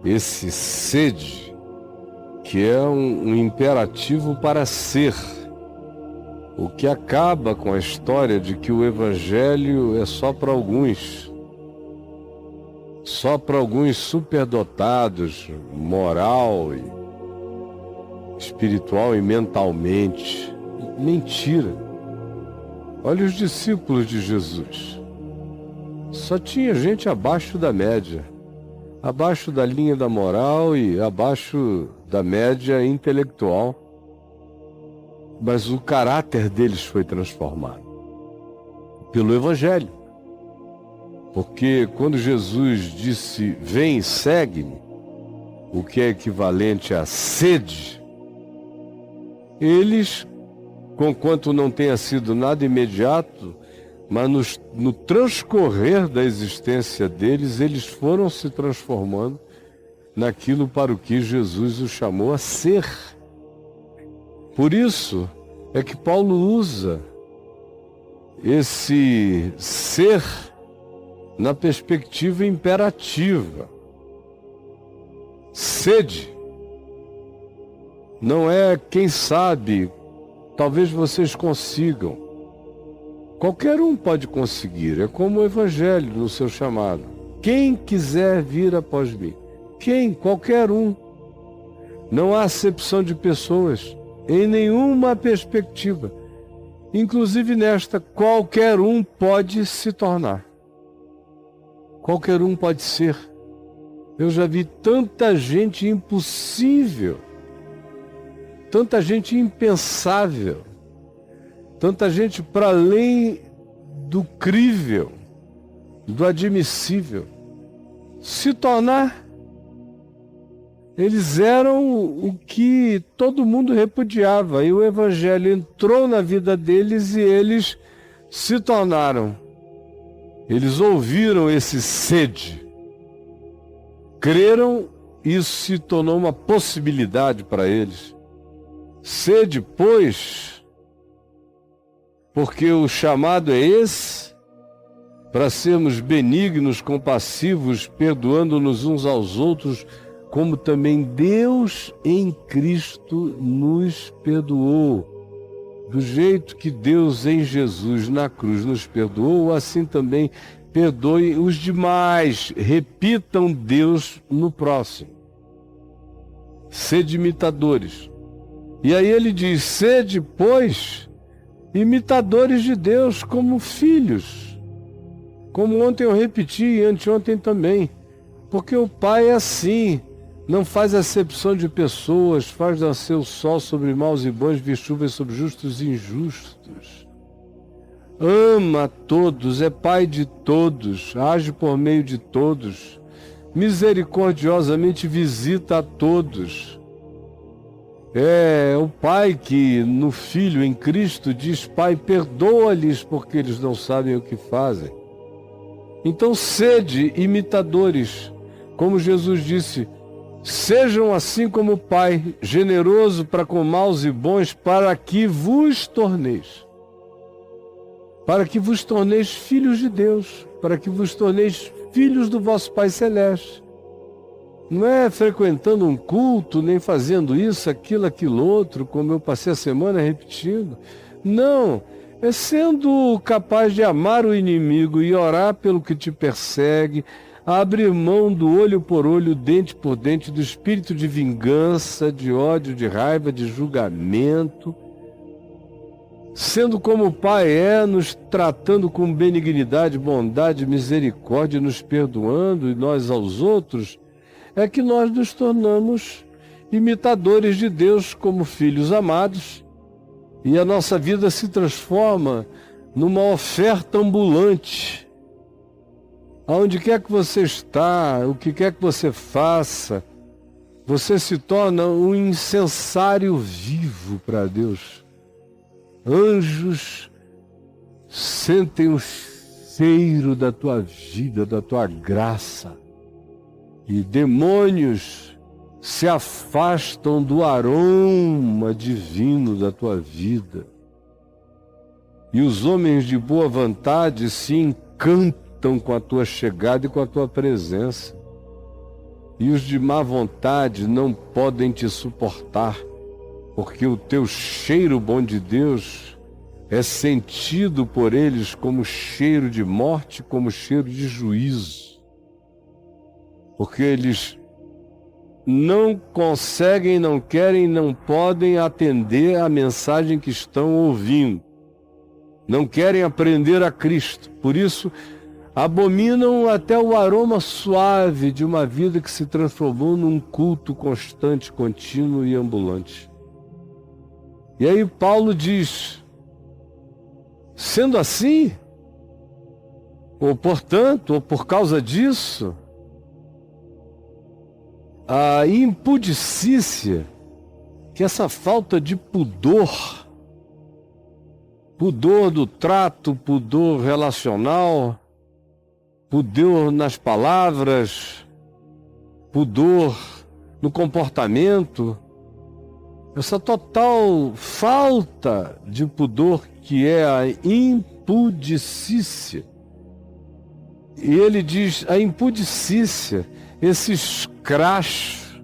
esse sede, que é um imperativo para ser, o que acaba com a história de que o Evangelho é só para alguns superdotados, moral, espiritual e mentalmente. Mentira. Olha os discípulos de Jesus. Só tinha gente abaixo da média, abaixo da linha da moral e abaixo da média intelectual. Mas o caráter deles foi transformado pelo Evangelho. Porque quando Jesus disse, vem e segue-me, o que é equivalente à sede, eles, conquanto não tenha sido nada imediato, mas no transcorrer da existência deles, eles foram se transformando naquilo para o que Jesus os chamou a ser. Por isso é que Paulo usa esse ser na perspectiva imperativa. Sede não é, quem sabe, talvez vocês consigam. Qualquer um pode conseguir, é como o Evangelho no seu chamado. Quem quiser vir após mim. Quem? Qualquer um. Não há acepção de pessoas em nenhuma perspectiva. Inclusive nesta, qualquer um pode se tornar. Qualquer um pode ser. Eu já vi tanta gente impossível, tanta gente impensável, tanta gente para além do crível, do admissível, se tornar. Eles eram o que todo mundo repudiava, e o Evangelho entrou na vida deles e eles se tornaram. Eles ouviram esse sede, creram, e isso se tornou uma possibilidade para eles. Sede, pois, porque o chamado é esse, para sermos benignos, compassivos, perdoando-nos uns aos outros, como também Deus em Cristo nos perdoou. Do jeito que Deus em Jesus na cruz nos perdoou, assim também perdoem os demais. Repitam Deus no próximo. Sede imitadores. E aí ele diz, sede, pois, imitadores de Deus como filhos. Como ontem eu repeti e anteontem também. Porque o Pai é assim. Não faz acepção de pessoas, faz nascer o sol sobre maus e bons, vir chuvas sobre justos e injustos. Ama a todos, é Pai de todos, age por meio de todos, misericordiosamente visita a todos. É o Pai que no Filho, em Cristo, diz, Pai, perdoa-lhes porque eles não sabem o que fazem. Então sede imitadores, como Jesus disse, sejam assim como o Pai, generoso para com maus e bons, para que vos torneis filhos de Deus, para que vos torneis filhos do vosso Pai Celeste. Não é frequentando um culto, nem fazendo isso, aquilo outro, como eu passei a semana repetindo. Não, é sendo capaz de amar o inimigo e orar pelo que te persegue, abrir mão do olho por olho, dente por dente, do espírito de vingança, de ódio, de raiva, de julgamento. Sendo como o Pai é, nos tratando com benignidade, bondade, misericórdia, nos perdoando e nós aos outros, é que nós nos tornamos imitadores de Deus como filhos amados, e a nossa vida se transforma numa oferta ambulante. Aonde quer que você está, o que quer que você faça, você se torna um incensário vivo para Deus. Anjos sentem o cheiro da tua vida, da tua graça. E demônios se afastam do aroma divino da tua vida. E os homens de boa vontade se encantam com a tua chegada e com a tua presença. e os de má vontade não podem te suportar, porque o teu cheiro bom de Deus é sentido por eles como cheiro de morte, como cheiro de juízo. Porque eles não conseguem, não querem, não podem atender à mensagem que estão ouvindo. Não querem aprender a Cristo. Por isso, abominam até o aroma suave de uma vida que se transformou num culto constante, contínuo e ambulante. E aí Paulo diz: sendo assim, ou portanto, ou por causa disso, a impudicícia, que essa falta de pudor do trato, pudor relacional, pudor nas palavras, pudor no comportamento, essa total falta de pudor que é a impudicícia. E ele diz, a impudicícia, esse escracho,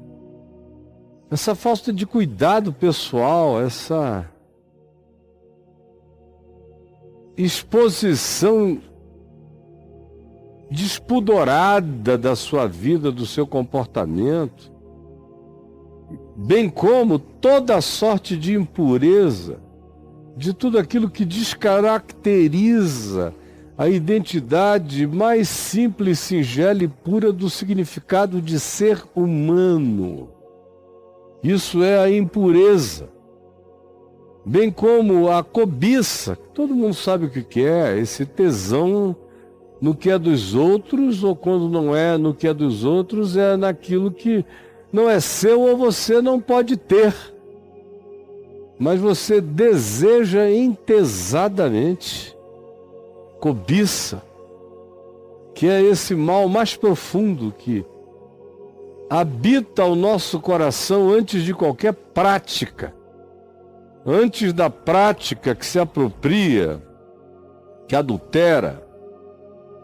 essa falta de cuidado pessoal, essa exposição despudorada da sua vida, do seu comportamento, bem como toda sorte de impureza, de tudo aquilo que descaracteriza a identidade mais simples, singela e pura do significado de ser humano. Isso é a impureza. Bem como a cobiça, todo mundo sabe o que é, esse tesão no que é dos outros, ou quando não é no que é dos outros, é naquilo que não é seu ou você não pode ter. Mas você deseja entesadamente. Cobiça, que é esse mal mais profundo que habita o nosso coração antes de qualquer prática. Antes da prática que se apropria, que adultera,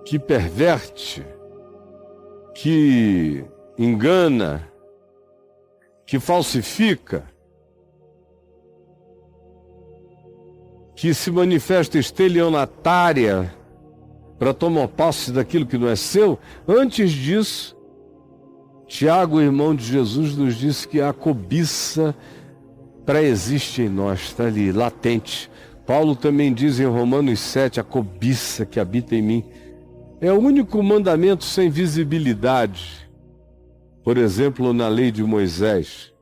que perverte, que engana, que falsifica, que se manifesta estelionatária para tomar posse daquilo que não é seu. Antes disso, Tiago, irmão de Jesus, nos disse que a cobiça pré-existe em nós, está ali, latente. Paulo também diz em Romanos 7, a cobiça que habita em mim. É o único mandamento sem visibilidade. Por exemplo, na lei de Moisés.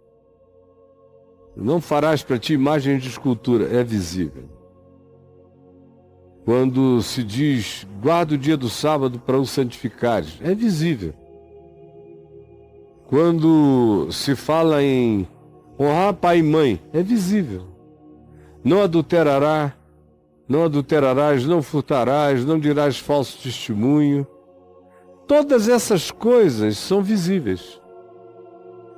Não farás para ti imagem de escultura, é visível. Quando se diz, guarda o dia do sábado para o santificares, é visível. Quando se fala em honrar pai e mãe, é visível. Não adulterarás, não furtarás, não dirás falso testemunho. Todas essas coisas são visíveis.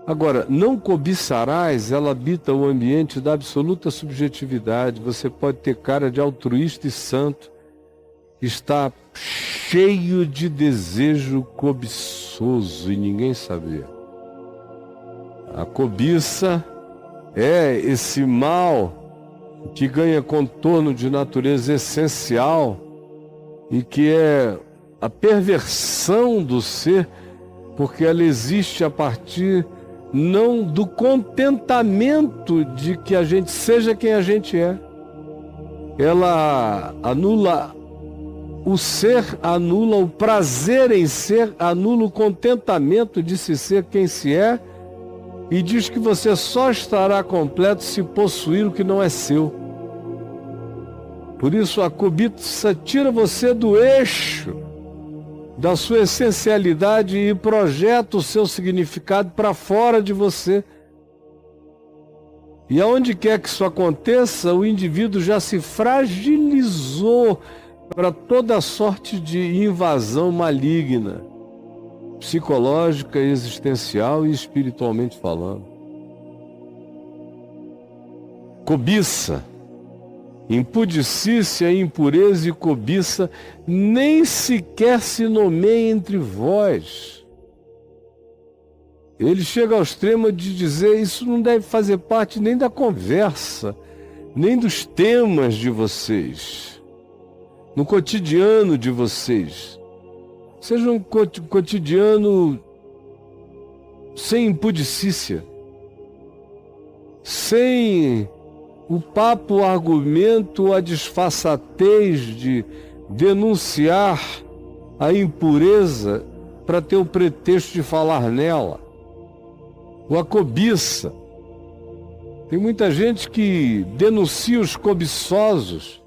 Agora, não cobiçarás, ela habita o ambiente da absoluta subjetividade. Você pode ter cara de altruísta e santo, está cheio de desejo cobiçoso e ninguém sabia. A cobiça é esse mal que ganha contorno de natureza essencial e que é a perversão do ser, porque ela existe a partir não do contentamento de que a gente seja quem a gente é. Ela anula o ser, anula o prazer em ser, anula o contentamento de se ser quem se é, e diz que você só estará completo se possuir o que não é seu. Por isso a cobiça tira você do eixo da sua essencialidade e projeta o seu significado para fora de você. E aonde quer que isso aconteça, o indivíduo já se fragilizou para toda sorte de invasão maligna, psicológica, existencial e espiritualmente falando. Cobiça, impudicícia, impureza e cobiça nem sequer se nomeia entre vós. ele chega ao extremo de dizer: isso não deve fazer parte nem da conversa, nem dos temas de vocês, no cotidiano de vocês. Seja um cotidiano sem impudicícia, sem o papo, o argumento, a disfarçatez de denunciar a impureza para ter o pretexto de falar nela, ou a cobiça. Tem muita gente que denuncia os cobiçosos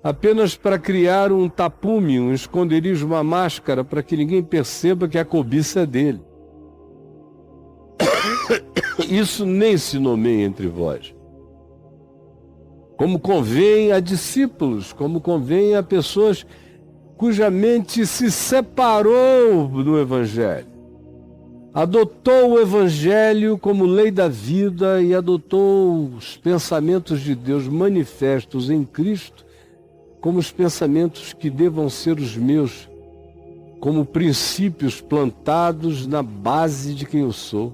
apenas para criar um tapume, um esconderijo, uma máscara, para que ninguém perceba que a cobiça é dele. Isso nem se nomeia entre vós. Como convém a discípulos, como convém a pessoas cuja mente se separou do Evangelho, adotou o Evangelho como lei da vida e adotou os pensamentos de Deus manifestos em Cristo como os pensamentos que devam ser os meus, como princípios plantados na base de quem eu sou.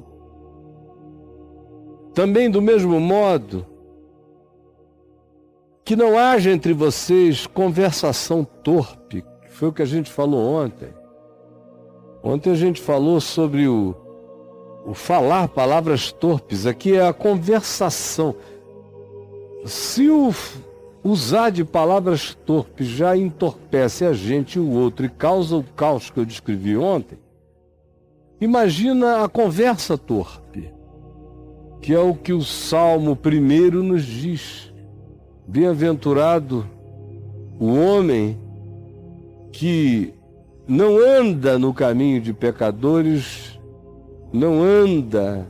Também, do mesmo modo, que não haja entre vocês conversação torpe, que foi o que a gente falou ontem. Ontem a gente falou sobre o falar palavras torpes. Aqui é a conversação. Se o usar de palavras torpes já entorpece a gente e o outro e causa o caos que eu descrevi ontem, imagina a conversa torpe, que é o que o Salmo 1 nos diz. Bem-aventurado o homem que não anda no caminho de pecadores, não anda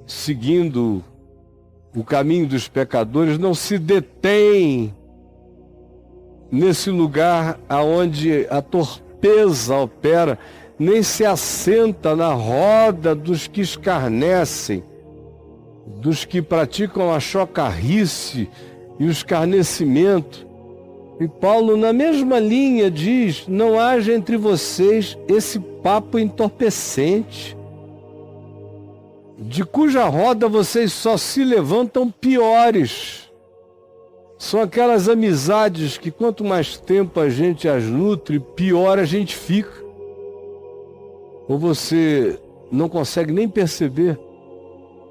seguindo o caminho dos pecadores, não se detém nesse lugar aonde a torpeza opera, nem se assenta na roda dos que escarnecem, dos que praticam a chocarrice e o escarnecimento. E Paulo, na mesma linha, diz: não haja entre vocês esse papo entorpecente, de cuja roda vocês só se levantam piores. São aquelas amizades que quanto mais tempo a gente as nutre, pior a gente fica. Ou você não consegue nem perceber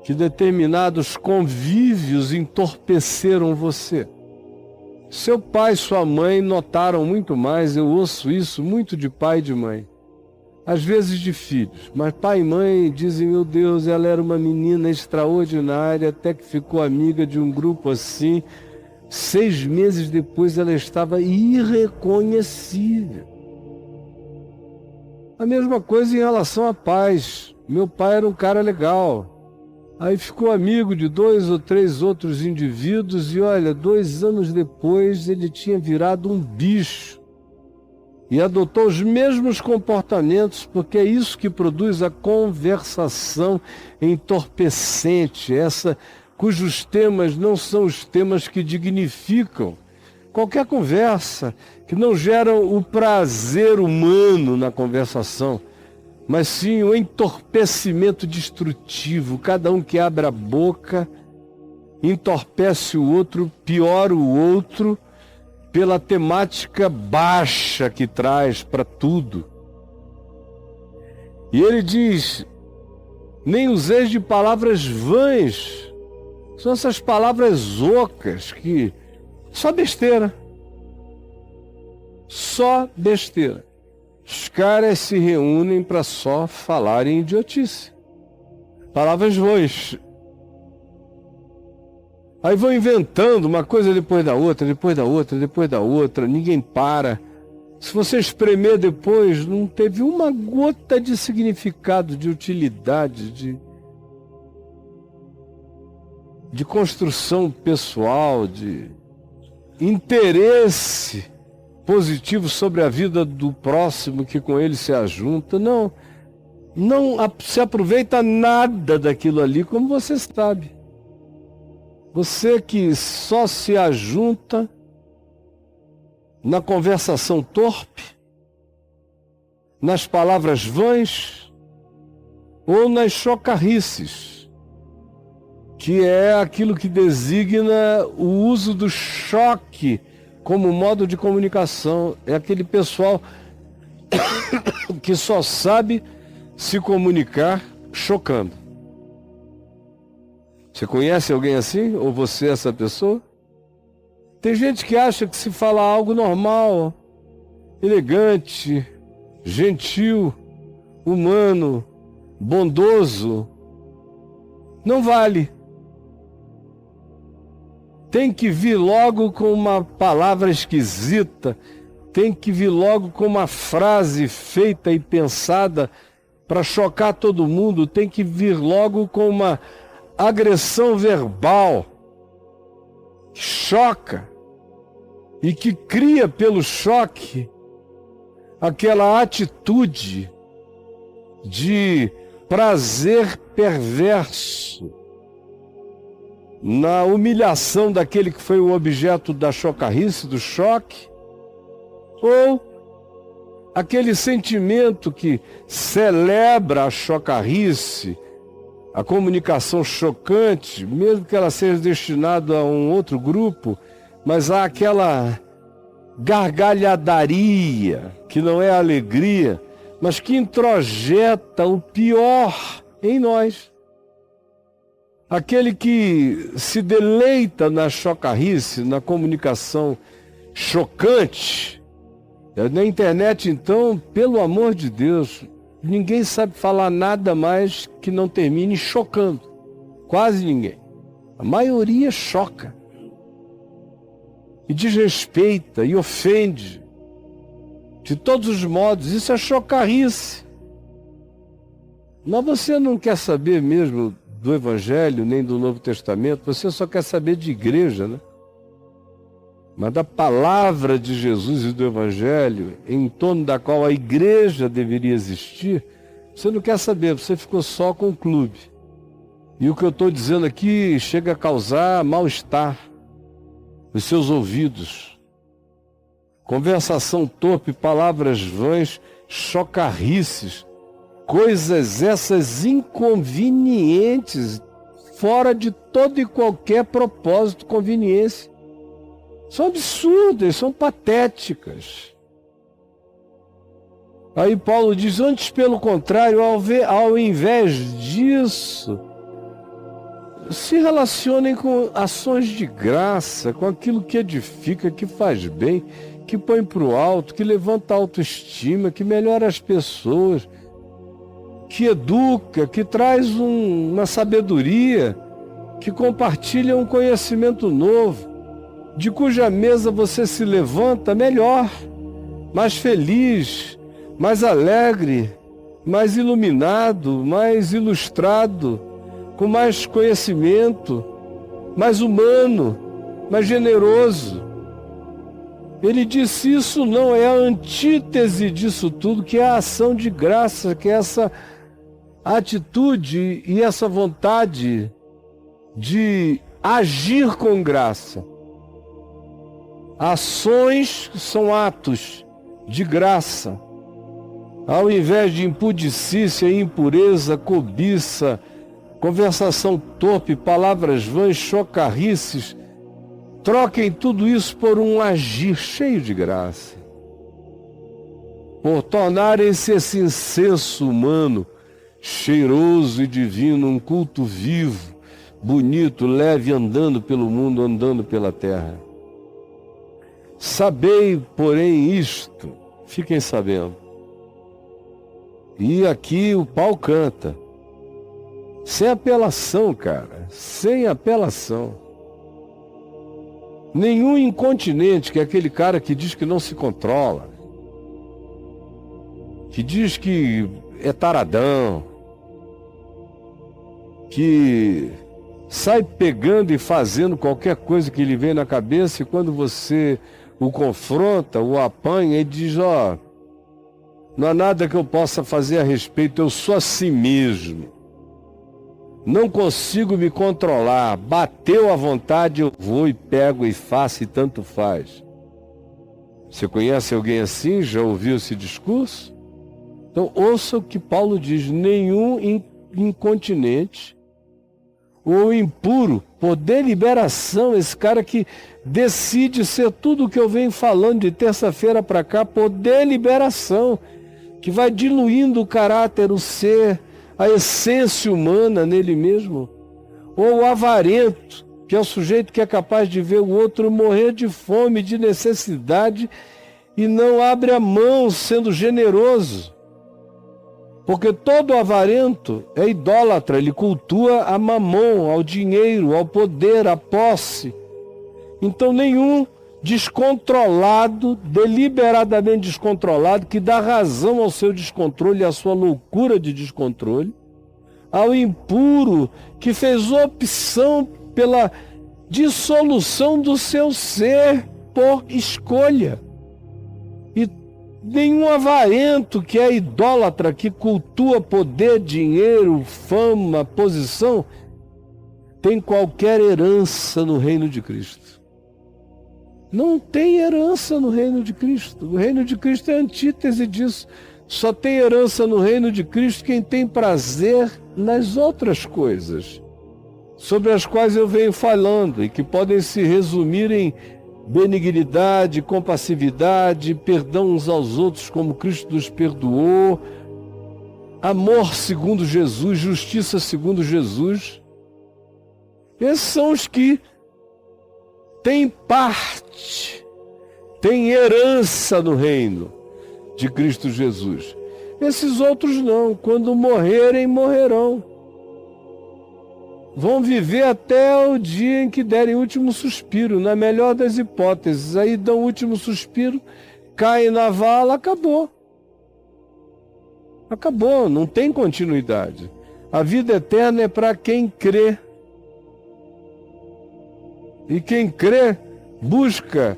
que determinados convívios entorpeceram você. Seu pai e sua mãe notaram muito mais, eu ouço isso muito de pai e de mãe. Às vezes de filhos, mas pai e mãe dizem: meu Deus, ela era uma menina extraordinária, até que ficou amiga de um grupo assim. 6 meses depois ela estava irreconhecível. A mesma coisa em relação a pais. Meu pai era um cara legal. Aí ficou amigo de 2 ou 3 outros indivíduos e olha, 2 anos depois ele tinha virado um bicho. E adotou os mesmos comportamentos, porque é isso que produz a conversação entorpecente, essa cujos temas não são os temas que dignificam. Qualquer conversa que não gera o prazer humano na conversação, mas sim o entorpecimento destrutivo. Cada um que abre a boca entorpece o outro, piora o outro, pela temática baixa que traz para tudo. E ele diz: nem useis de palavras vãs. São essas palavras ocas que... só besteira. Só besteira. Os caras se reúnem para só falarem idiotice. Palavras vãs. Aí vão inventando uma coisa depois da outra, depois da outra, depois da outra. Ninguém para. Se você espremer depois, não teve uma gota de significado, de utilidade, de construção pessoal, de interesse positivo sobre a vida do próximo que com ele se ajunta. Não se aproveita nada daquilo ali, como você sabe. Você que só se ajunta na conversação torpe, nas palavras vãs, ou nas chocarrices, que é aquilo que designa o uso do choque como modo de comunicação. É aquele pessoal que só sabe se comunicar chocando. Você conhece alguém assim? Ou você é essa pessoa? Tem gente que acha que se falar algo normal, elegante, gentil, humano, bondoso, não vale. Tem que vir logo com uma palavra esquisita, tem que vir logo com uma frase feita e pensada para chocar todo mundo, tem que vir logo com uma agressão verbal que choca e que cria pelo choque aquela atitude de prazer perverso na humilhação daquele que foi o objeto da chocarrice, do choque, ou aquele sentimento que celebra a chocarrice, a comunicação chocante, mesmo que ela seja destinada a um outro grupo, mas há aquela gargalhadaria, que não é alegria, mas que introjeta o pior em nós. Aquele que se deleita na chocarrice, na comunicação chocante. Na internet, então, pelo amor de Deus, ninguém sabe falar nada mais que não termine chocando. Quase ninguém. A maioria choca. E desrespeita e ofende. De todos os modos, isso é chocarrice. Mas você não quer saber mesmo do Evangelho, nem do Novo Testamento, você só quer saber de igreja, né? Mas da palavra de Jesus e do Evangelho, em torno da qual a igreja deveria existir, você não quer saber, você ficou só com o clube. E o que eu estou dizendo aqui chega a causar mal-estar nos seus ouvidos. Conversação torpe, palavras vãs, chocarrices, coisas essas inconvenientes, fora de todo e qualquer propósito, conveniência. São absurdas, são patéticas. Aí Paulo diz, antes pelo contrário, ao invés disso, se relacionem com ações de graça, com aquilo que edifica, que faz bem, que põe para o alto, que levanta a autoestima, que melhora as pessoas, que educa, que traz uma sabedoria, que compartilha um conhecimento novo, de cuja mesa você se levanta melhor, mais feliz, mais alegre, mais iluminado, mais ilustrado, com mais conhecimento, mais humano, mais generoso. Ele disse, isso não é a antítese disso tudo, que é a ação de graça, que é essa atitude e essa vontade de agir com graça. Ações são atos de graça. Ao invés de impudicícia, impureza, cobiça, conversação torpe, palavras vãs, chocarrices, troquem tudo isso por um agir cheio de graça. Por tornarem-se esse incenso humano, cheiroso e divino, um culto vivo, bonito, leve, andando pelo mundo, andando pela terra. Sabei, porém, isto, fiquem sabendo. E aqui o pau canta. Sem apelação, cara, sem apelação. Nenhum incontinente, que é aquele cara que diz que não se controla, que diz que é taradão, que sai pegando e fazendo qualquer coisa que lhe vem na cabeça, e quando você o confronta, o apanha, ele diz, ó, não há nada que eu possa fazer a respeito, eu sou assim mesmo. Não consigo me controlar, bateu à vontade, eu vou e pego e faço e tanto faz. Você conhece alguém assim? Já ouviu esse discurso? Então ouça o que Paulo diz, nenhum incontinente, ou impuro, por deliberação, esse cara que decide ser tudo o que eu venho falando de terça-feira para cá, por deliberação, que vai diluindo o caráter, o ser, a essência humana nele mesmo. Ou o avarento, que é o sujeito que é capaz de ver o outro morrer de fome, de necessidade, e não abre a mão sendo generoso. Porque todo avarento é idólatra, ele cultua a mamon, ao dinheiro, ao poder, à posse. Então nenhum descontrolado, deliberadamente descontrolado, que dá razão ao seu descontrole e à sua loucura de descontrole, ao impuro, que fez opção pela dissolução do seu ser por escolha. E nenhum avarento que é idólatra, que cultua poder, dinheiro, fama, posição, tem qualquer herança no reino de Cristo. Não tem herança no reino de Cristo. O reino de Cristo é a antítese disso. Só tem herança no reino de Cristo quem tem prazer nas outras coisas, sobre as quais eu venho falando, e que podem se resumir em benignidade, compassividade, perdão uns aos outros como Cristo nos perdoou, amor segundo Jesus, justiça segundo Jesus. Esses são os que têm parte, têm herança no reino de Cristo Jesus. Esses outros não, quando morrerem, morrerão. Vão viver até o dia em que derem o último suspiro, na melhor das hipóteses. Aí dão o último suspiro, caem na vala, acabou. Acabou, não tem continuidade. A vida eterna é para quem crê. E quem crê busca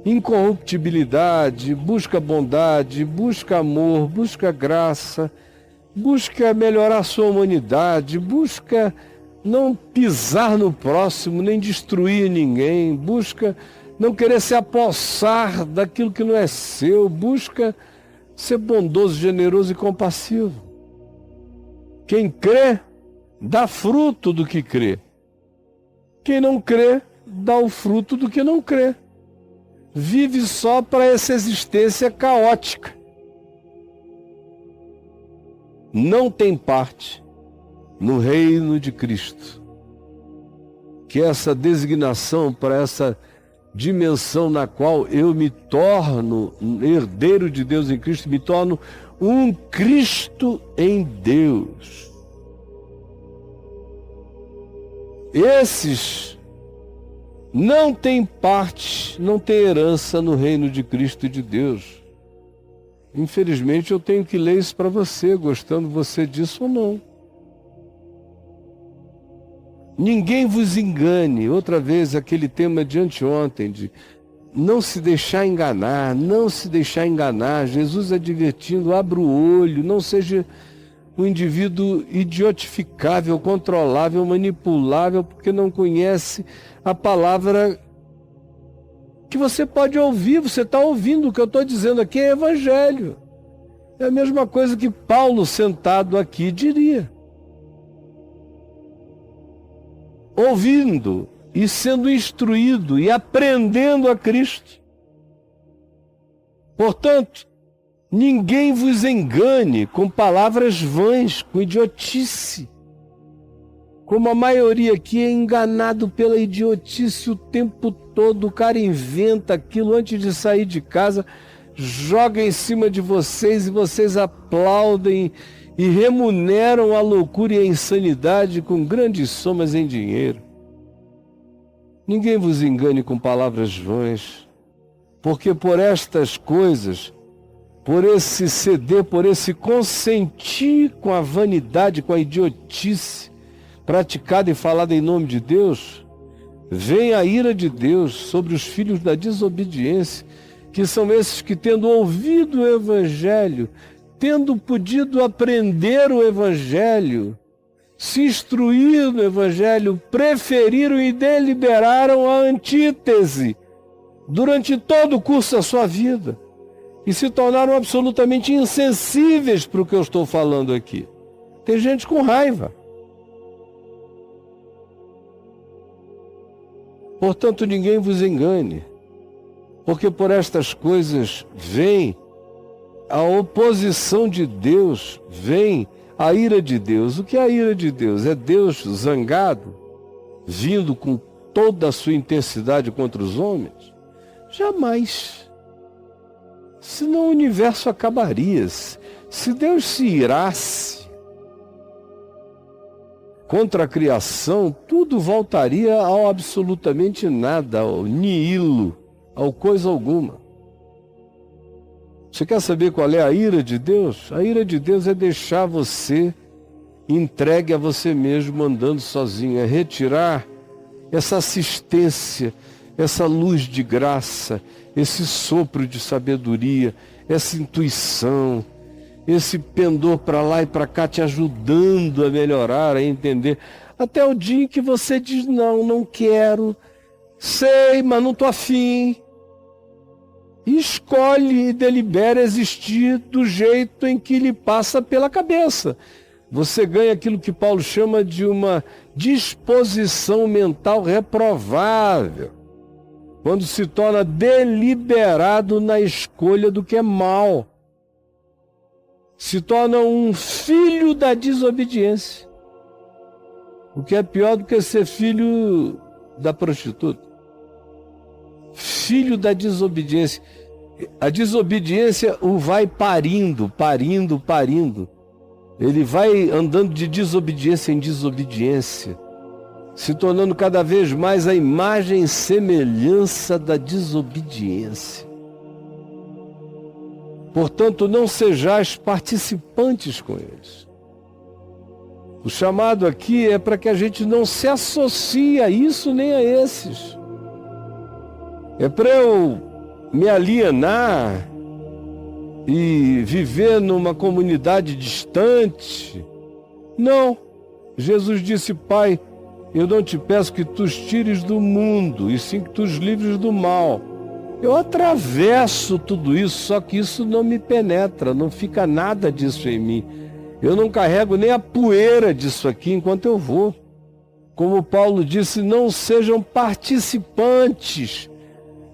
incorruptibilidade, busca bondade, busca amor, busca graça, busca melhorar sua humanidade, busca não pisar no próximo, nem destruir ninguém, busca não querer se apossar daquilo que não é seu, busca ser bondoso, generoso e compassivo. Quem crê, dá fruto do que crê. Quem não crê, dá o fruto do que não crê. Vive só para essa existência caótica. Não tem parte no reino de Cristo, que é essa designação para essa dimensão na qual eu me torno herdeiro de Deus em Cristo, me torno um Cristo em Deus. Esses não têm parte, não têm herança no reino de Cristo e de Deus. Infelizmente eu tenho que ler isso para você, gostando você disso ou não. Ninguém vos engane. Outra vez, aquele tema de anteontem, de não se deixar enganar, não se deixar enganar. Jesus advertindo, abra o olho, não seja um indivíduo idiotificável, controlável, manipulável, porque não conhece a palavra que você pode ouvir. Você está ouvindo o que eu estou dizendo aqui, é evangelho. É a mesma coisa que Paulo, sentado aqui, diria. Ouvindo e sendo instruído e aprendendo a Cristo. Portanto, ninguém vos engane com palavras vãs, com idiotice. Como a maioria aqui é enganado pela idiotice o tempo todo, o cara inventa aquilo antes de sair de casa, joga em cima de vocês e vocês aplaudem e remuneram a loucura e a insanidade com grandes somas em dinheiro. Ninguém vos engane com palavras vãs, porque por estas coisas, por esse ceder, por esse consentir com a vanidade, com a idiotice praticada e falada em nome de Deus, vem a ira de Deus sobre os filhos da desobediência, que são esses que, tendo ouvido o Evangelho, tendo podido aprender o Evangelho, se instruir no Evangelho, preferiram e deliberaram a antítese durante todo o curso da sua vida e se tornaram absolutamente insensíveis para o que eu estou falando aqui. Tem gente com raiva. Portanto, ninguém vos engane, porque por estas coisas vem a oposição de Deus, vem a ira de Deus. O que é a ira de Deus? É Deus zangado, vindo com toda a sua intensidade contra os homens? Jamais. Senão o universo acabaria. Se Deus se irasse contra a criação, tudo voltaria ao absolutamente nada, ao nihilo, ao coisa alguma. Você quer saber qual é a ira de Deus? A ira de Deus é deixar você entregue a você mesmo, andando sozinho, é retirar essa assistência, essa luz de graça, esse sopro de sabedoria, essa intuição, esse pendor para lá e para cá te ajudando a melhorar, a entender. Até o dia em que você diz, não quero, sei, mas não estou afim. E escolhe e delibera existir do jeito em que lhe passa pela cabeça. Você ganha aquilo que Paulo chama de uma disposição mental reprovável, quando se torna deliberado na escolha do que é mal. Se torna um filho da desobediência. O que é pior do que ser filho da prostituta. Filho da desobediência. A desobediência o vai parindo. Ele vai andando de desobediência em desobediência, se tornando cada vez mais a imagem e semelhança da desobediência. Portanto, não sejais participantes com eles. O chamado aqui é para que a gente não se associe a isso nem a esses. É para eu me alienar e viver numa comunidade distante? Não. Jesus disse, Pai, eu não te peço que tu os tires do mundo, e sim que tu os livres do mal. Eu atravesso tudo isso, só que isso não me penetra, não fica nada disso em mim. Eu não carrego nem a poeira disso aqui enquanto eu vou. Como Paulo disse, não sejam participantes,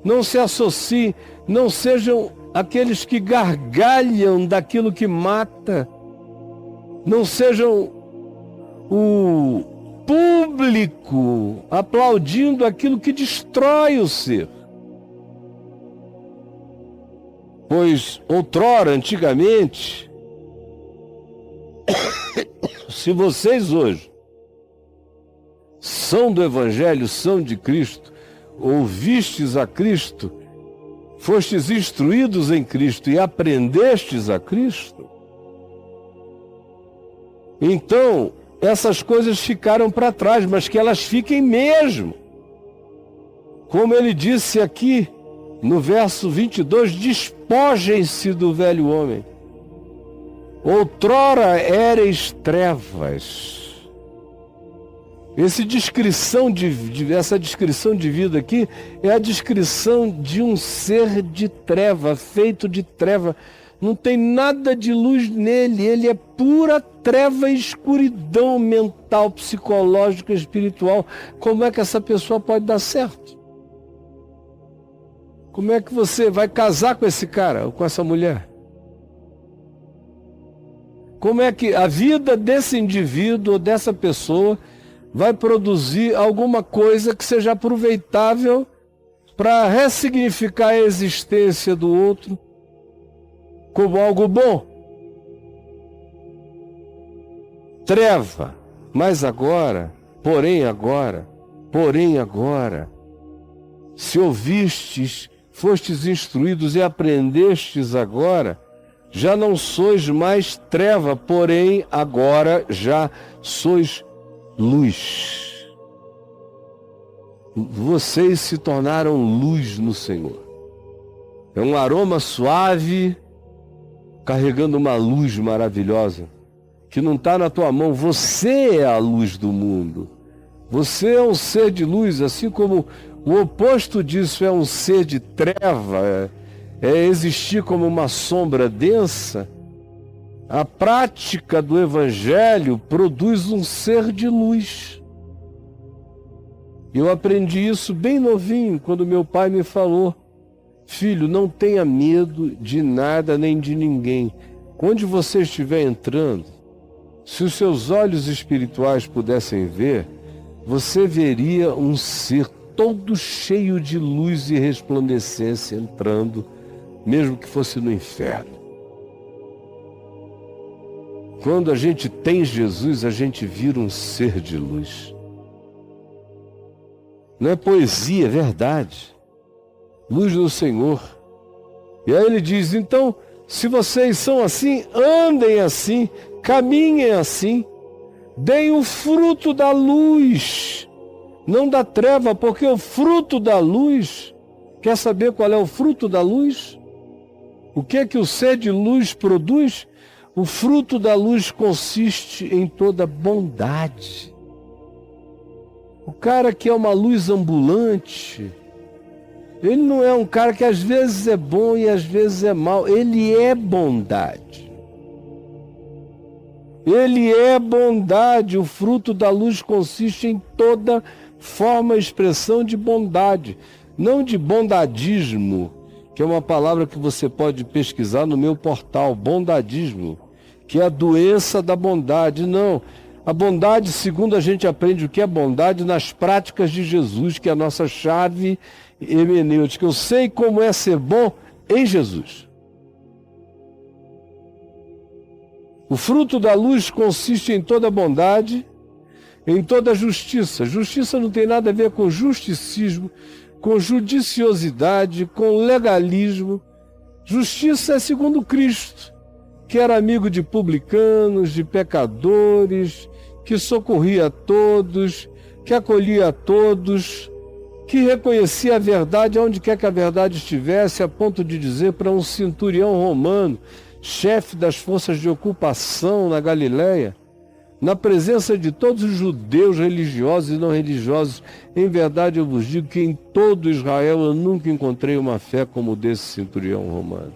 não se associem, não sejam aqueles que gargalham daquilo que mata, não sejam o público aplaudindo aquilo que destrói o ser. Pois outrora, antigamente, se vocês hoje são do Evangelho, são de Cristo, ouvistes a Cristo, fostes instruídos em Cristo e aprendestes a Cristo, então essas coisas ficaram para trás, mas que elas fiquem mesmo. Como ele disse aqui no verso 22, despojem-se do velho homem. Outrora éreis trevas. Essa descrição de vida aqui é a descrição de um ser de treva, feito de treva. Não tem nada de luz nele, ele é pura treva e escuridão mental, psicológica, espiritual. Como é que essa pessoa pode dar certo? Como é que você vai casar com esse cara ou com essa mulher? Como é que a vida desse indivíduo ou dessa pessoa vai produzir alguma coisa que seja aproveitável para ressignificar a existência do outro como algo bom? Treva. Mas agora, porém agora, se ouvistes, fostes instruídos e aprendestes agora, já não sois mais treva, porém agora já sois luz. Vocês se tornaram luz no Senhor. É um aroma suave, carregando uma luz maravilhosa, que não está na tua mão. Você é a luz do mundo. Você é um ser de luz, assim como o oposto disso é um ser de treva, é existir como uma sombra densa. A prática do Evangelho produz um ser de luz. Eu aprendi isso bem novinho, quando meu pai me falou: filho, não tenha medo de nada nem de ninguém. Onde você estiver entrando, se os seus olhos espirituais pudessem ver, você veria um ser todo cheio de luz e resplandecência entrando, mesmo que fosse no inferno. Quando a gente tem Jesus, a gente vira um ser de luz. Não é poesia, é verdade. Luz do Senhor. E aí ele diz: então, se vocês são assim, andem assim, caminhem assim, deem o fruto da luz, não da treva, porque o fruto da luz, quer saber qual é o fruto da luz? O que é que o ser de luz produz? O fruto da luz consiste em toda bondade. O cara que é uma luz ambulante, ele não é um cara que às vezes é bom e às vezes é mau, ele é bondade. Ele é bondade, o fruto da luz consiste em toda forma e expressão de bondade, não de bondadismo, que é uma palavra que você pode pesquisar no meu portal, bondadismo, que é a doença da bondade. Não, a bondade, segundo a gente aprende o que é bondade nas práticas de Jesus, que é a nossa chave hermenêutica. Eu sei como é ser bom em Jesus. O fruto da luz consiste em toda bondade, em toda justiça. Justiça não tem nada a ver com justicismo, com judiciosidade, com legalismo. Justiça é segundo Cristo, que era amigo de publicanos, de pecadores, que socorria a todos, que acolhia a todos, que reconhecia a verdade onde quer que a verdade estivesse, a ponto de dizer para um centurião romano, chefe das forças de ocupação na Galileia, na presença de todos os judeus religiosos e não religiosos: em verdade eu vos digo que em todo Israel eu nunca encontrei uma fé como desse centurião romano.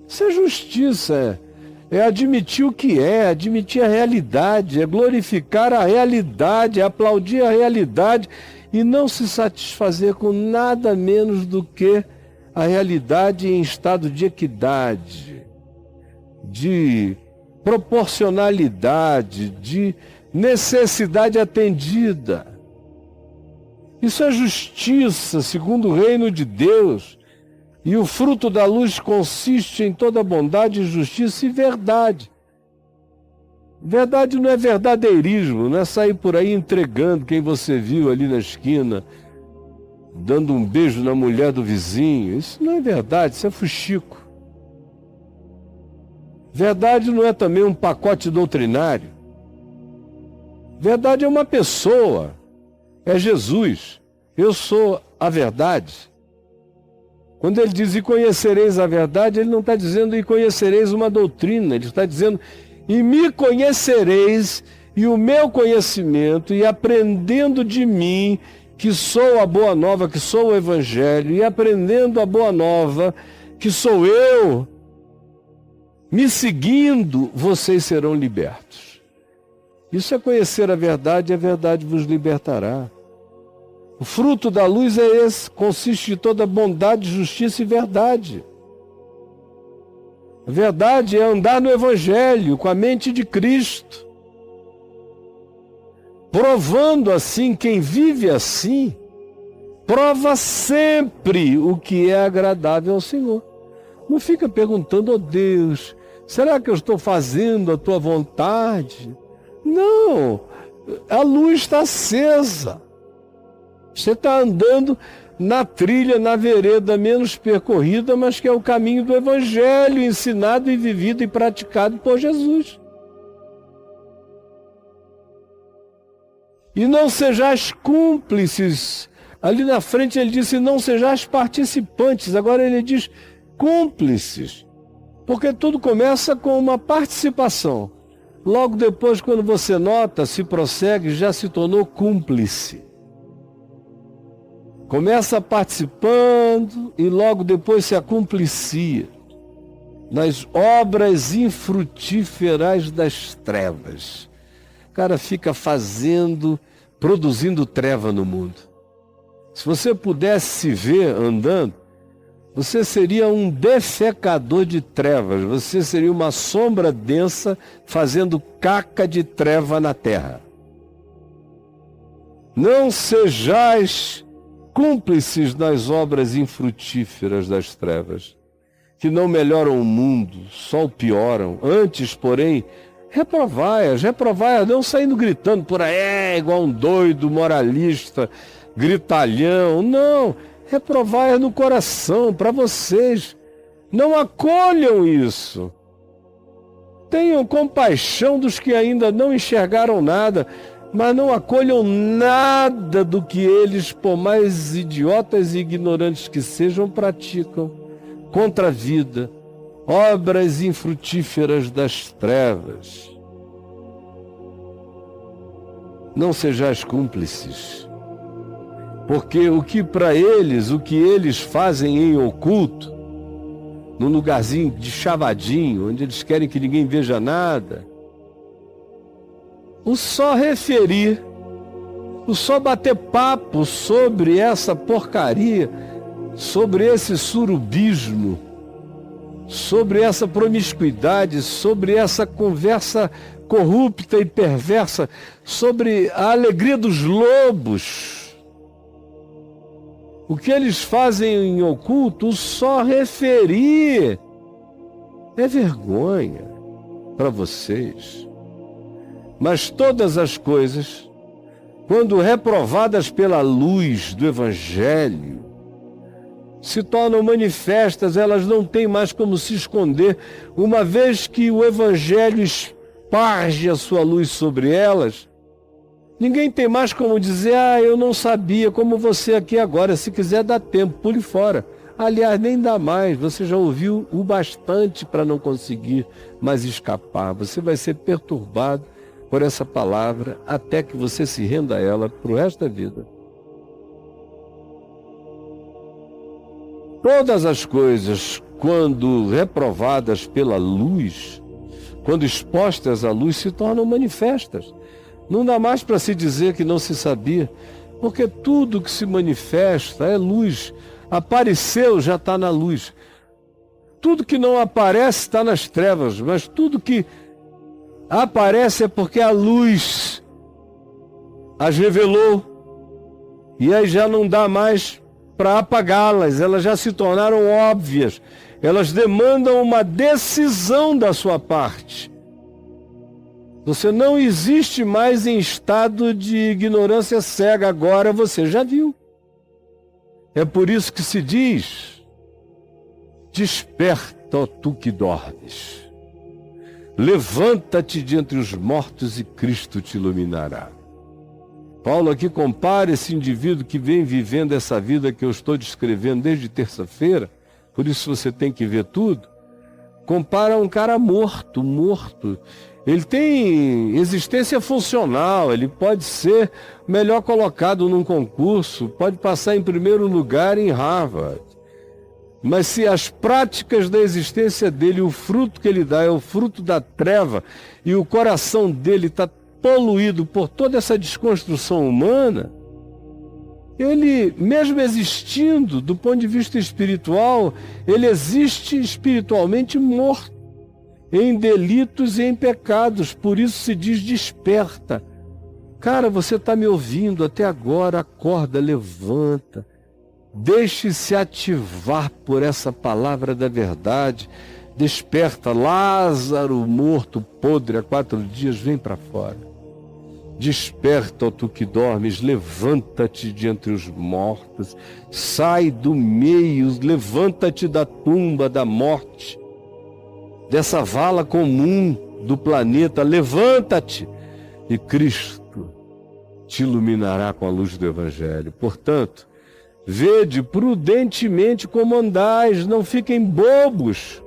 Isso é justiça, é admitir o que é, admitir a realidade, é glorificar a realidade, é aplaudir a realidade e não se satisfazer com nada menos do que a realidade em estado de equidade, de proporcionalidade, de necessidade atendida. Isso é justiça, segundo o reino de Deus. E o fruto da luz consiste em toda bondade, justiça e verdade. Verdade não é verdadeirismo, não é sair por aí entregando quem você viu ali na esquina, dando um beijo na mulher do vizinho. Isso não é verdade, isso é fuxico. Verdade não é também um pacote doutrinário. Verdade é uma pessoa, é Jesus. Eu sou a verdade. Quando ele diz: e conhecereis a verdade, ele não está dizendo: e conhecereis uma doutrina. Ele está dizendo: e me conhecereis, e o meu conhecimento, e aprendendo de mim, que sou a boa nova, que sou o Evangelho, e aprendendo a boa nova, que sou eu, me seguindo, vocês serão libertos. Isso é conhecer a verdade, e a verdade vos libertará. O fruto da luz é esse, consiste de toda bondade, justiça e verdade. A verdade é andar no Evangelho, com a mente de Cristo. Provando assim, quem vive assim, prova sempre o que é agradável ao Senhor. Não fica perguntando: oh Deus, será que eu estou fazendo a tua vontade? Não, a luz está acesa. Você está andando na trilha, na vereda menos percorrida, mas que é o caminho do Evangelho, ensinado e vivido e praticado por Jesus. E não sejais cúmplices. Ali na frente ele disse: não sejais participantes. Agora ele diz cúmplices. Porque tudo começa com uma participação. Logo depois, quando você nota, se prossegue, já se tornou cúmplice. Começa participando e logo depois se acumplicia. nas obras infrutíferas das trevas. O cara fica produzindo treva no mundo. Se você pudesse se ver andando, você seria um defecador de trevas, você seria uma sombra densa fazendo caca de treva na terra. Não sejais cúmplices nas obras infrutíferas das trevas, que não melhoram o mundo, só o pioram. Antes, porém, reprovai-as, não saindo gritando por aí, igual um doido moralista, gritalhão. Não, reprovai-as no coração, para vocês. Não acolham isso. Tenham compaixão dos que ainda não enxergaram nada, mas não acolham nada do que eles, por mais idiotas e ignorantes que sejam, praticam contra a vida, obras infrutíferas das trevas. Não sejais cúmplices, porque o que eles fazem em oculto, num lugarzinho de chavadinho, onde eles querem que ninguém veja nada, o só referir, o só bater papo sobre essa porcaria, sobre esse surubismo, sobre essa promiscuidade, sobre essa conversa corrupta e perversa, sobre a alegria dos lobos. O que eles fazem em oculto, o só referir, é vergonha para vocês. Mas todas as coisas, quando reprovadas pela luz do Evangelho, se tornam manifestas, elas não têm mais como se esconder, uma vez que o Evangelho esparge a sua luz sobre elas. Ninguém tem mais como dizer, eu não sabia, como você aqui agora, se quiser dá tempo, pule fora. Aliás, nem dá mais, você já ouviu o bastante para não conseguir mais escapar. Você vai ser perturbado por essa palavra até que você se renda a ela para o resto da vida. Todas as coisas, quando reprovadas pela luz, quando expostas à luz, se tornam manifestas. Não dá mais para se dizer que não se sabia, porque tudo que se manifesta é luz. Apareceu, já está na luz. Tudo que não aparece está nas trevas, mas tudo que aparece é porque a luz as revelou. E aí já não dá mais para apagá-las, elas já se tornaram óbvias. Elas demandam uma decisão da sua parte. Você não existe mais em estado de ignorância cega, agora você já viu. É por isso que se diz: desperta, ó tu que dormes. Levanta-te de entre os mortos e Cristo te iluminará. Paulo aqui compara esse indivíduo que vem vivendo essa vida que eu estou descrevendo desde terça-feira, por isso você tem que ver tudo. Compara a um cara morto. Ele tem existência funcional, ele pode ser melhor colocado num concurso, pode passar em primeiro lugar em Harvard. Mas se as práticas da existência dele, o fruto que ele dá é o fruto da treva, e o coração dele está poluído por toda essa desconstrução humana, ele, mesmo existindo do ponto de vista espiritual, ele existe espiritualmente morto, em delitos e em pecados. Por isso se diz: desperta. Cara, você está me ouvindo até agora, acorda, levanta. Deixe-se ativar por essa palavra da verdade. Desperta. Lázaro, morto, podre há 4 dias, vem para fora. Desperta, ó tu que dormes, levanta-te de entre os mortos. Sai do meio, levanta-te da tumba, da morte, dessa vala comum do planeta. Levanta-te e Cristo te iluminará com a luz do Evangelho. Portanto, vede prudentemente como andais, não fiquem bobos,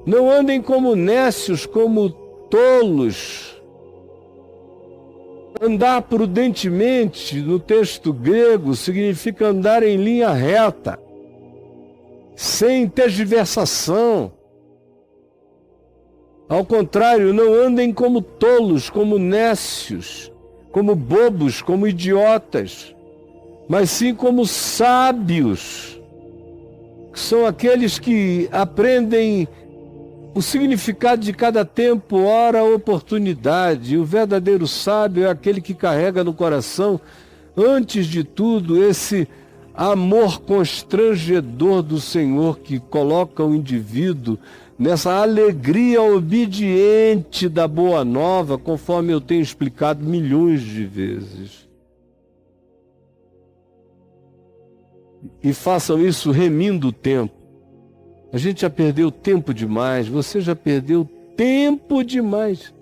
não andem como nécios, como tolos. Andar prudentemente, no texto grego, significa andar em linha reta, sem tergiversação, Ao contrário, não andem como tolos, como nécios, como bobos, como idiotas, mas sim como sábios, que são aqueles que aprendem o significado de cada tempo, hora, oportunidade. O verdadeiro sábio é aquele que carrega no coração, antes de tudo, esse amor constrangedor do Senhor, que coloca o indivíduo nessa alegria obediente da boa nova, conforme eu tenho explicado milhões de vezes. E façam isso remindo o tempo. A gente já perdeu tempo demais, você já perdeu tempo demais.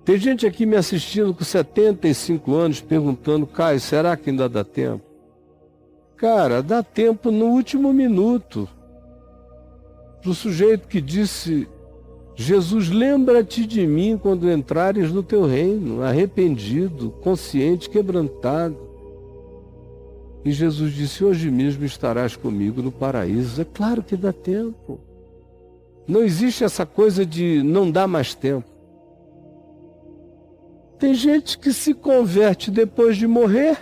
Tem gente aqui me assistindo com 75 anos, perguntando: Caio, será que ainda dá tempo? Cara, dá tempo no último minuto. Para o sujeito que disse: Jesus, lembra-te de mim quando entrares no teu reino, arrependido, consciente, quebrantado. E Jesus disse: hoje mesmo estarás comigo no paraíso. É claro que dá tempo. Não existe essa coisa de não dar mais tempo. Tem gente que se converte depois de morrer,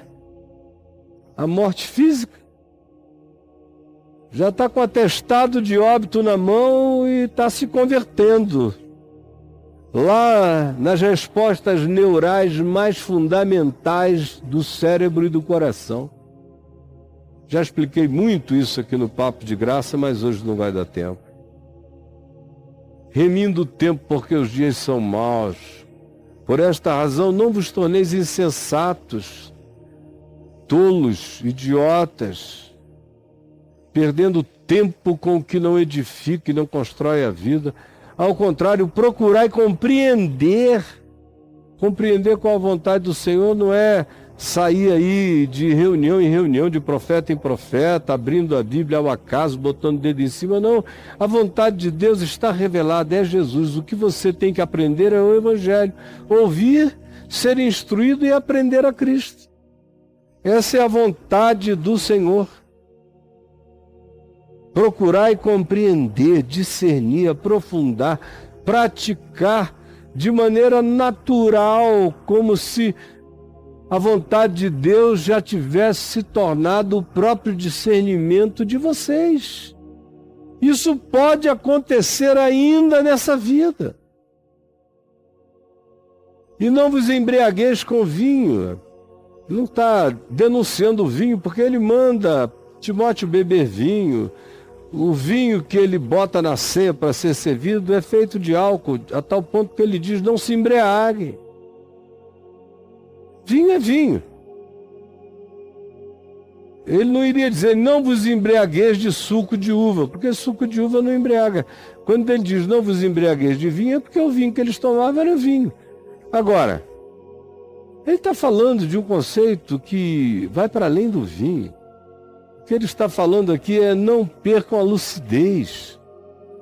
a morte física. Já está com atestado de óbito na mão e está se convertendo. Lá nas respostas neurais mais fundamentais do cérebro e do coração. Já expliquei muito isso aqui no Papo de Graça, mas hoje não vai dar tempo. Remindo o tempo, porque os dias são maus. Por esta razão, não vos torneis insensatos, tolos, idiotas, perdendo tempo com o que não edifica e não constrói a vida. Ao contrário, procurai compreender. Compreender qual a vontade do Senhor não é sair aí de reunião em reunião, de profeta em profeta, abrindo a Bíblia ao acaso, botando o dedo em cima. Não, a vontade de Deus está revelada, é Jesus. O que você tem que aprender é o Evangelho. Ouvir, ser instruído e aprender a Cristo. Essa é a vontade do Senhor. Procurar e compreender, discernir, aprofundar, praticar de maneira natural, como se a vontade de Deus já tivesse se tornado o próprio discernimento de vocês. Isso pode acontecer ainda nessa vida. E não vos embriagueis com vinho. Não está denunciando o vinho, porque ele manda Timóteo beber vinho. O vinho que ele bota na ceia para ser servido é feito de álcool, a tal ponto que ele diz: não se embriague. Vinho é vinho. Ele não iria dizer: não vos embriagueis de suco de uva, porque suco de uva não embriaga. Quando ele diz não vos embriagueis de vinho, é porque o vinho que eles tomavam era vinho. Agora, ele está falando de um conceito que vai para além do vinho. O que ele está falando aqui é: não percam a lucidez,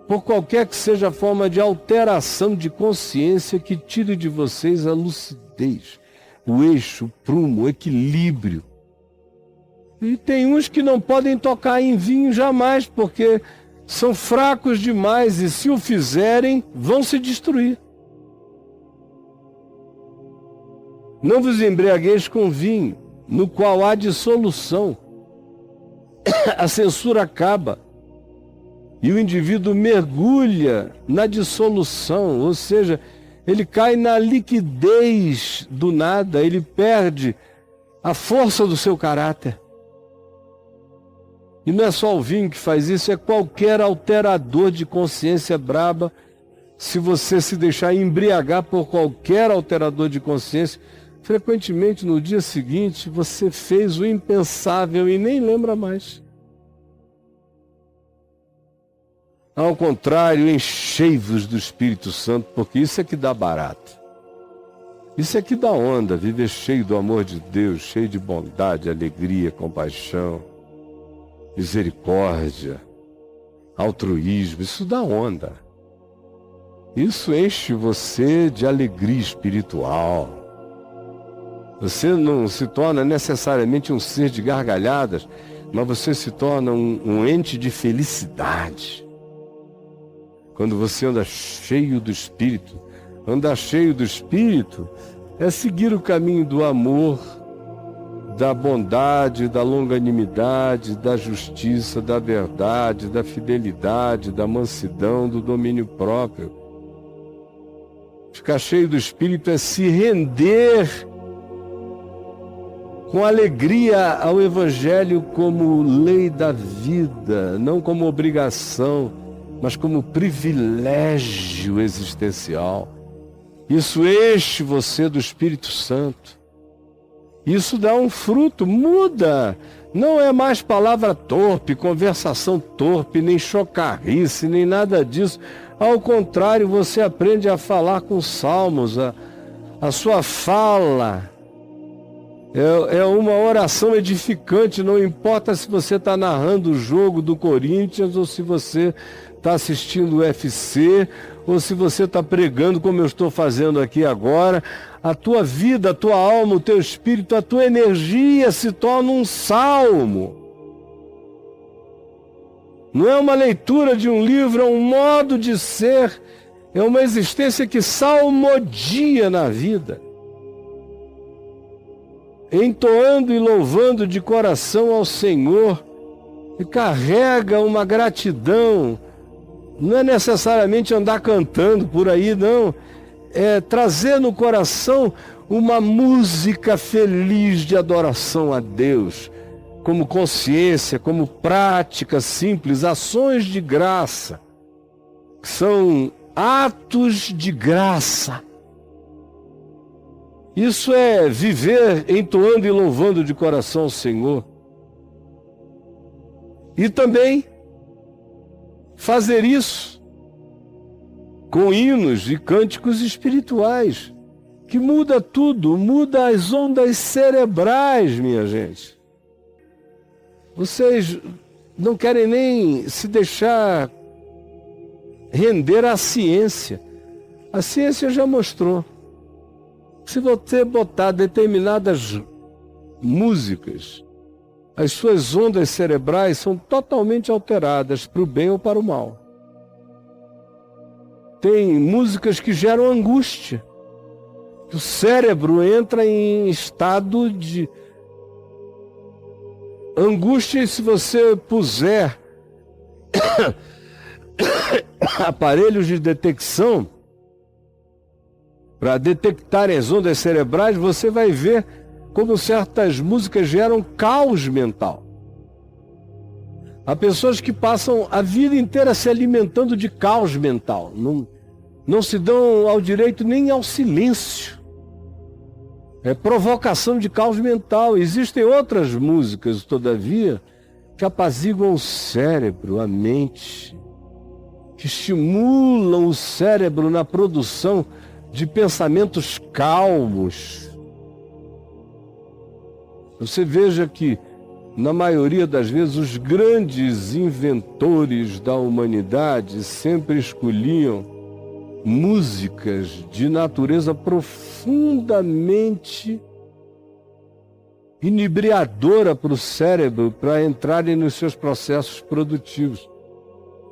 por qualquer que seja a forma de alteração de consciência que tire de vocês a lucidez, o eixo, o prumo, o equilíbrio. E tem uns que não podem tocar em vinho jamais, porque são fracos demais e, se o fizerem, vão se destruir. Não vos embriagueis com vinho, no qual há dissolução. A censura acaba e o indivíduo mergulha na dissolução, ou seja, ele cai na liquidez do nada, ele perde a força do seu caráter. E não é só o vinho que faz isso, é qualquer alterador de consciência braba. Se você se deixar embriagar por qualquer alterador de consciência, frequentemente no dia seguinte você fez o impensável e nem lembra mais. Ao contrário, enchei-vos do Espírito Santo, porque isso é que dá barato. Isso é que dá onda, viver cheio do amor de Deus, cheio de bondade, alegria, compaixão, misericórdia, altruísmo. Isso dá onda. Isso enche você de alegria espiritual. Você não se torna necessariamente um ser de gargalhadas, mas você se torna um ente de felicidade. quando você anda cheio do Espírito. Andar cheio do Espírito é seguir o caminho do amor, da bondade, da longanimidade, da justiça, da verdade, da fidelidade, da mansidão, do domínio próprio. Ficar cheio do Espírito é se render com alegria ao Evangelho como lei da vida, não como obrigação, mas como privilégio existencial. Isso enche você do Espírito Santo. Isso dá um fruto, muda. Não é mais palavra torpe, conversação torpe, nem chocarrice, nem nada disso. Ao contrário, você aprende a falar com salmos, a sua fala é uma oração edificante, não importa se você está narrando o jogo do Corinthians ou se você está assistindo o UFC ou se você está pregando como eu estou fazendo aqui agora. A tua vida, a tua alma, o teu espírito, a tua energia se torna um salmo. Não é uma leitura de um livro, é um modo de ser, é uma existência que salmodia na vida. Entoando e louvando de coração ao Senhor, e carrega uma gratidão. Não é necessariamente andar cantando por aí, não. É trazer no coração uma música feliz de adoração a Deus, como consciência, como prática simples, ações de graça, que são atos de graça. Isso é viver entoando e louvando de coração ao Senhor. E também fazer isso com hinos e cânticos espirituais, que muda tudo, muda as ondas cerebrais, minha gente. Vocês não querem nem se deixar render à ciência. A ciência já mostrou. Se você botar determinadas músicas, as suas ondas cerebrais são totalmente alteradas para o bem ou para o mal. Tem músicas que geram angústia. O cérebro entra em estado de angústia, e se você puser aparelhos de detecção para detectar as ondas cerebrais, você vai ver como certas músicas geram caos mental. Há pessoas que passam a vida inteira se alimentando de caos mental. Não se dão ao direito nem ao silêncio. É provocação de caos mental. Existem outras músicas, todavia, que apaziguam o cérebro, a mente, que estimulam o cérebro na produção de pensamentos calmos. Você veja que, na maioria das vezes, os grandes inventores da humanidade sempre escolhiam músicas de natureza profundamente inebriadora para o cérebro, para entrarem nos seus processos produtivos.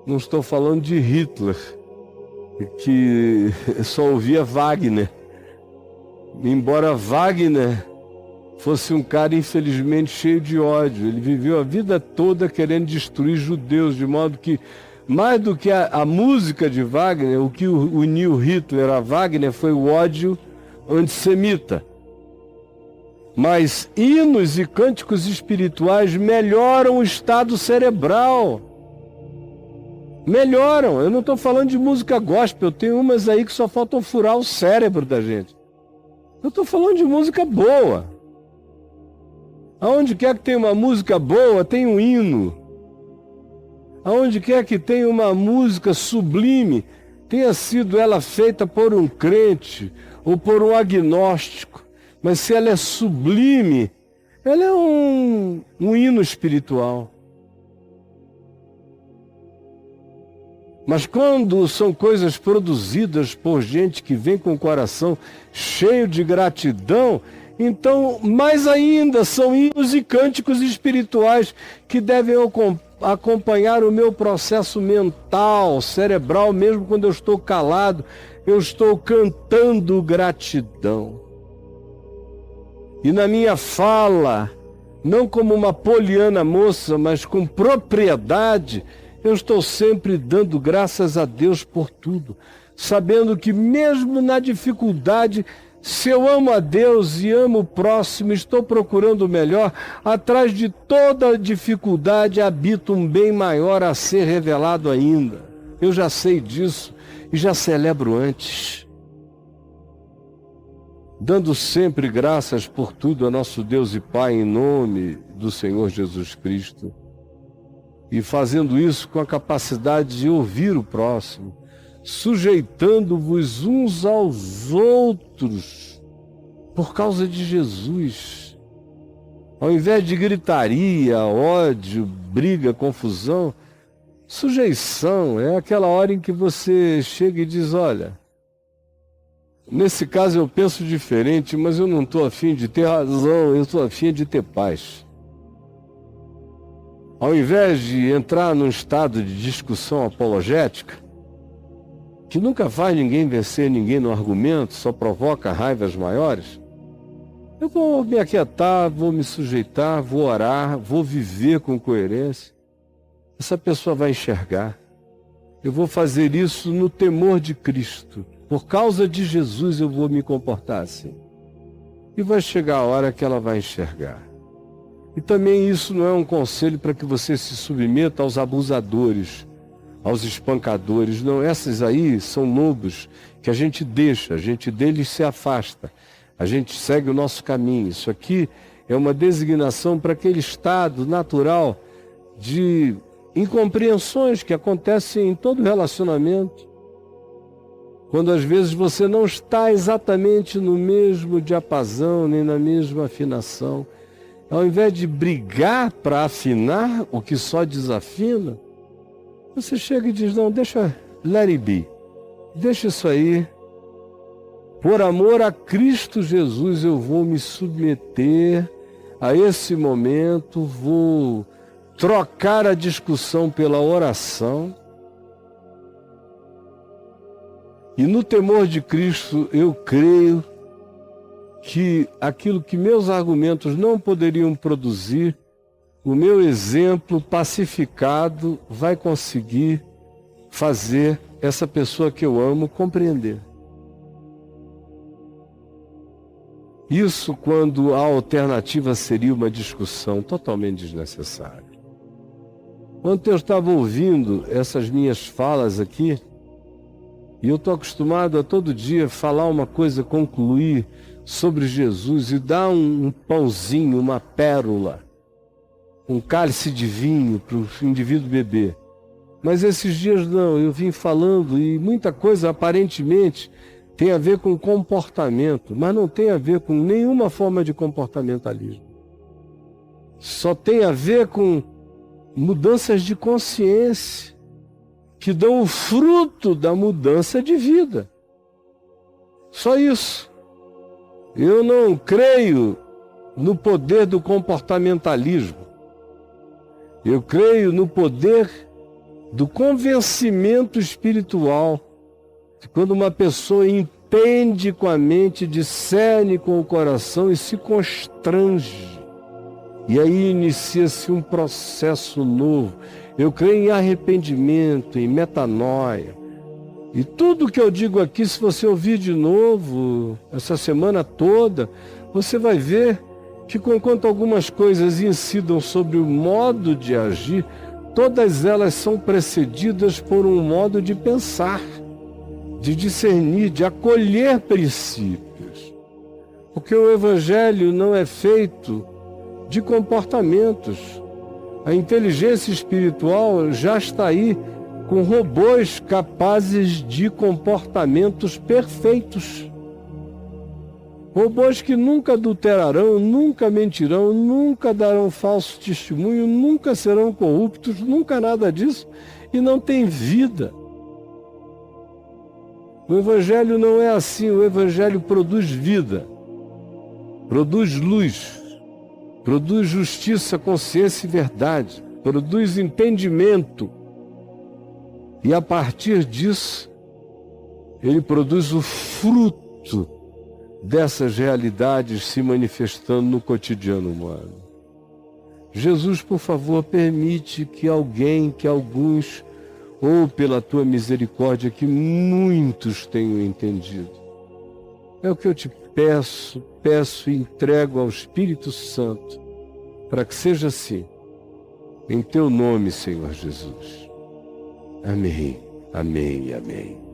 Não estou falando de Hitler, que só ouvia Wagner. Embora Wagner fosse um cara, infelizmente, cheio de ódio. Ele viveu a vida toda querendo destruir judeus, de modo que, mais do que a música de Wagner, o que uniu Hitler a Wagner foi o ódio antissemita. Mas hinos e cânticos espirituais melhoram o estado cerebral. Melhoram. Eu não estou falando de música gospel, eu tenho umas aí que só faltam furar o cérebro da gente. Eu estou falando de música boa. Aonde quer que tenha uma música boa, tem um hino. Aonde quer que tenha uma música sublime, tenha sido ela feita por um crente ou por um agnóstico, mas se ela é sublime, ela é um hino espiritual. Mas quando são coisas produzidas por gente que vem com o coração cheio de gratidão, então, mais ainda, são hinos e cânticos espirituais que devem acompanhar o meu processo mental, cerebral, mesmo quando eu estou calado, eu estou cantando gratidão. E na minha fala, não como uma poliana moça, mas com propriedade, eu estou sempre dando graças a Deus por tudo, sabendo que mesmo na dificuldade, se eu amo a Deus e amo o próximo, estou procurando o melhor, atrás de toda dificuldade habita um bem maior a ser revelado ainda. Eu já sei disso e já celebro antes. Dando sempre graças por tudo a nosso Deus e Pai em nome do Senhor Jesus Cristo. E fazendo isso com a capacidade de ouvir o próximo, sujeitando-vos uns aos outros por causa de Jesus. Ao invés de gritaria, ódio, briga, confusão, sujeição é aquela hora em que você chega e diz, olha, nesse caso eu penso diferente, mas eu não estou afim de ter razão, eu estou afim de ter paz. Ao invés de entrar num estado de discussão apologética, que nunca faz ninguém vencer ninguém no argumento, só provoca raivas maiores, eu vou me aquietar, vou me sujeitar, vou orar, vou viver com coerência. Essa pessoa vai enxergar. Eu vou fazer isso no temor de Cristo. Por causa de Jesus eu vou me comportar assim. E vai chegar a hora que ela vai enxergar. E também isso não é um conselho para que você se submeta aos abusadores, aos espancadores. Não, essas aí são lobos que a gente deixa, a gente deles se afasta. A gente segue o nosso caminho. Isso aqui é uma designação para aquele estado natural de incompreensões que acontecem em todo relacionamento. Quando às vezes você não está exatamente no mesmo diapasão, nem na mesma afinação. Ao invés de brigar para afinar o que só desafina, você chega e diz, não, deixa, let it be. Deixa isso aí. Por amor a Cristo Jesus, eu vou me submeter a esse momento, vou trocar a discussão pela oração. E no temor de Cristo, eu creio que aquilo que meus argumentos não poderiam produzir, o meu exemplo pacificado vai conseguir fazer essa pessoa que eu amo compreender. Isso quando a alternativa seria uma discussão totalmente desnecessária. Quando eu estava ouvindo essas minhas falas aqui, e eu estou acostumado a todo dia falar uma coisa, concluir sobre Jesus e dar um pãozinho, uma pérola, um cálice de vinho para o indivíduo beber. Mas esses dias não, eu vim falando e muita coisa aparentemente tem a ver com comportamento, mas não tem a ver com nenhuma forma de comportamentalismo. Só tem a ver com mudanças de consciência que dão o fruto da mudança de vida. Só isso. Eu não creio no poder do comportamentalismo. Eu creio no poder do convencimento espiritual. Quando uma pessoa entende com a mente, discerne com o coração e se constrange. E aí inicia-se um processo novo. Eu creio em arrependimento, em metanoia. E tudo que eu digo aqui, se você ouvir de novo, essa semana toda, você vai ver que, enquanto algumas coisas incidam sobre o modo de agir, todas elas são precedidas por um modo de pensar, de discernir, de acolher princípios. Porque o Evangelho não é feito de comportamentos. A inteligência espiritual já está aí com robôs capazes de comportamentos perfeitos. Robôs que nunca adulterarão, nunca mentirão, nunca darão falso testemunho, nunca serão corruptos, nunca nada disso, e não tem vida. O Evangelho não é assim, o Evangelho produz vida, produz luz, produz justiça, consciência e verdade. produz entendimento. E a partir disso, ele produz o fruto dessas realidades se manifestando no cotidiano humano. Jesus, por favor, permite que alguns, ou pela tua misericórdia, que muitos tenham entendido. É o que eu te peço e entrego ao Espírito Santo, para que seja assim, em teu nome, Senhor Jesus. Amém, amém e amém.